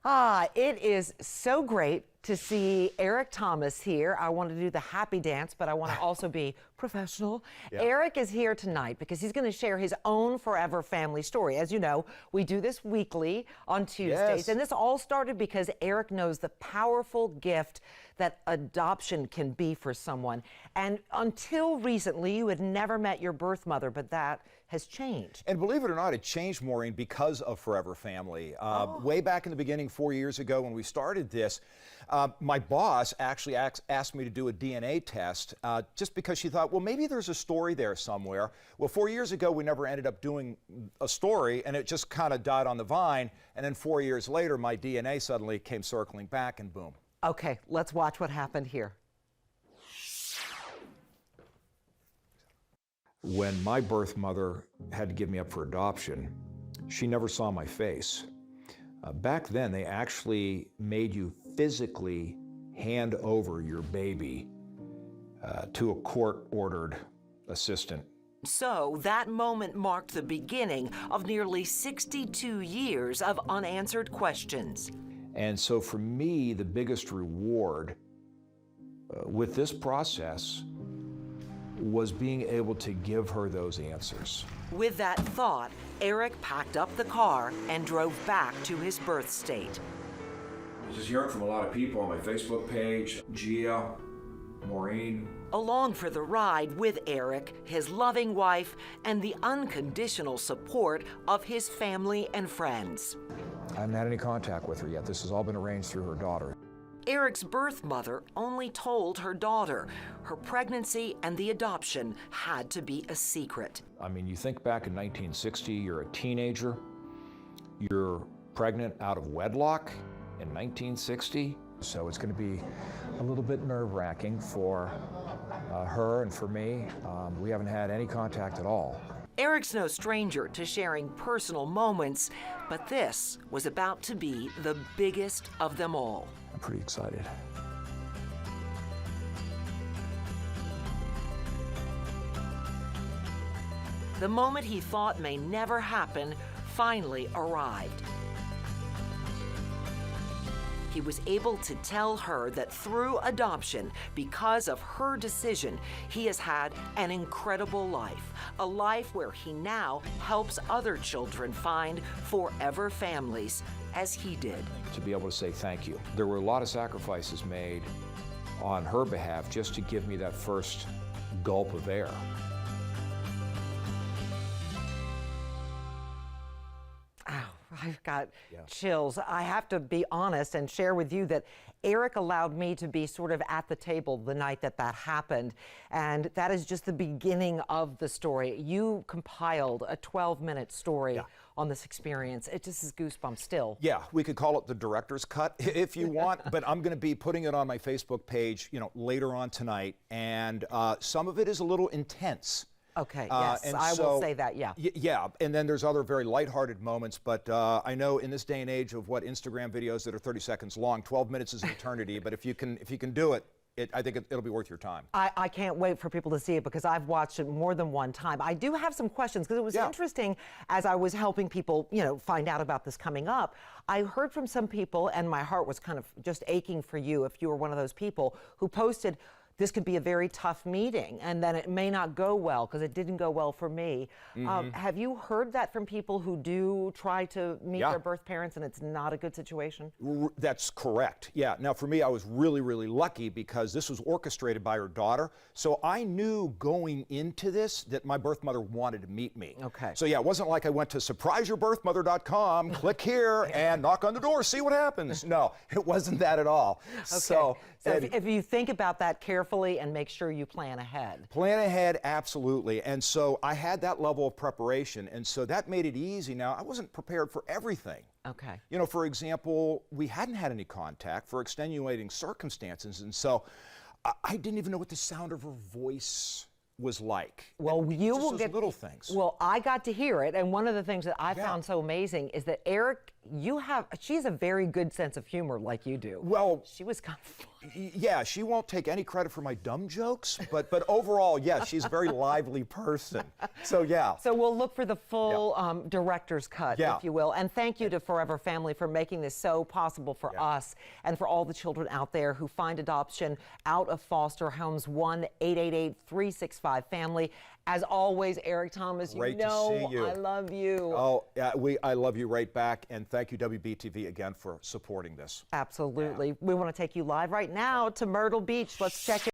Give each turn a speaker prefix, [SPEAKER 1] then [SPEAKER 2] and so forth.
[SPEAKER 1] It is so great to see Eric Thomas here. I want to do the happy dance, but I want to also be professional. Yeah. Eric is here tonight because he's going to share his own forever family story. As you know, we do this weekly on Tuesdays, and this all started because Eric knows the powerful gift that adoption can be for someone. And until recently, you had never met your birth mother, but that has changed.
[SPEAKER 2] And believe it or not, it changed, Maureen, because of Forever Family. Way back in the beginning, 4 years ago, when we started this, my boss actually asked me to do a DNA test just because she thought, well, maybe there's a story there somewhere. Well, 4 years ago, we never ended up doing a story, and it just kind of died on the vine. And then 4 years later, my DNA suddenly came circling back, and boom.
[SPEAKER 1] Okay, let's watch what happened here.
[SPEAKER 2] When my birth mother had to give me up for adoption, she never saw my face. Back then, they actually made you physically hand over your baby to a court-ordered assistant.
[SPEAKER 1] So that moment marked the beginning of nearly 62 years of unanswered questions.
[SPEAKER 2] And so for me, the biggest reward with this process was being able to give her those answers.
[SPEAKER 1] With that thought, Eric packed up the car and drove back to his birth state.
[SPEAKER 2] Just hearing from a lot of people on my Facebook page, Gia, Maureen.
[SPEAKER 1] Along for the ride with Eric, his loving wife, and the unconditional support of his family and friends.
[SPEAKER 2] I haven't had any contact with her yet. This has all been arranged through her daughter.
[SPEAKER 1] Eric's birth mother only told her daughter her pregnancy and the adoption had to be a secret.
[SPEAKER 2] I mean, you think back in 1960, you're a teenager, you're pregnant out of wedlock in 1960. So it's going to be a little bit nerve-wracking for her and for me. We haven't had any contact at all.
[SPEAKER 1] Eric's no stranger to sharing personal moments, but this was about to be the biggest of them all.
[SPEAKER 2] I'm pretty excited.
[SPEAKER 1] The moment he thought may never happen finally arrived. He was able to tell her that through adoption, because of her decision, he has had an incredible life, a life where he now helps other children find forever families, as he did.
[SPEAKER 2] To be able to say thank you. There were a lot of sacrifices made on her behalf just to give me that first gulp of air.
[SPEAKER 1] I've got chills. I have to be honest and share with you that Eric allowed me to be sort of at the table the night that happened. And that is just the beginning of the story. You compiled a 12-minute story on this experience. It just is goosebumps still.
[SPEAKER 2] Yeah, we could call it the director's cut if you want, but I'm going to be putting it on my Facebook page, later on tonight. And some of it is a little intense.
[SPEAKER 1] Okay, yes, I will say that, yeah.
[SPEAKER 2] Yeah, and then there's other very lighthearted moments, but I know in this day and age of Instagram videos that are 30 seconds long, 12 minutes is an eternity, but if you can do it, I think it'll be worth your time.
[SPEAKER 1] I can't wait for people to see it because I've watched it more than one time. I do have some questions because it was interesting as I was helping people, find out about this coming up. I heard from some people, and my heart was kind of just aching for you if you were one of those people who posted, this could be a very tough meeting, and then it may not go well because it didn't go well for me. Have you heard that from people who do try to meet their birth parents and it's not a good situation?
[SPEAKER 2] That's correct, yeah. Now for me, I was really, really lucky because this was orchestrated by her daughter. So I knew going into this that my birth mother wanted to meet me.
[SPEAKER 1] Okay.
[SPEAKER 2] So yeah, it wasn't like I went to surpriseyourbirthmother.com, click here and knock on the door, see what happens. No, it wasn't that at all.
[SPEAKER 1] Okay. So if you think about that carefully and make sure you plan ahead.
[SPEAKER 2] Plan ahead, absolutely. And so I had that level of preparation, and so that made it easy. Now, I wasn't prepared for everything.
[SPEAKER 1] Okay.
[SPEAKER 2] For example, we hadn't had any contact for extenuating circumstances, and so I didn't even know what the sound of her voice was like.
[SPEAKER 1] Well, you will
[SPEAKER 2] get little things.
[SPEAKER 1] Well, I got to hear it, and one of the things that I found so amazing is that Eric she's a very good sense of humor like you do.
[SPEAKER 2] Well,
[SPEAKER 1] she was kind of funny.
[SPEAKER 2] Yeah, she won't take any credit for my dumb jokes, but overall, yes, she's a very lively person. So yeah.
[SPEAKER 1] So we'll look for the full director's cut, if you will. And thank you to Forever Family for making this so possible for us and for all the children out there who find adoption out of foster homes. 1-888-365-FAMILY. As always, Eric Thomas,
[SPEAKER 2] Great to see you.
[SPEAKER 1] I love you.
[SPEAKER 2] Oh, yeah, I love you right back, and thank you, WBTV, again for supporting this.
[SPEAKER 1] Absolutely. We want to take you live right now to Myrtle Beach. Let's check it.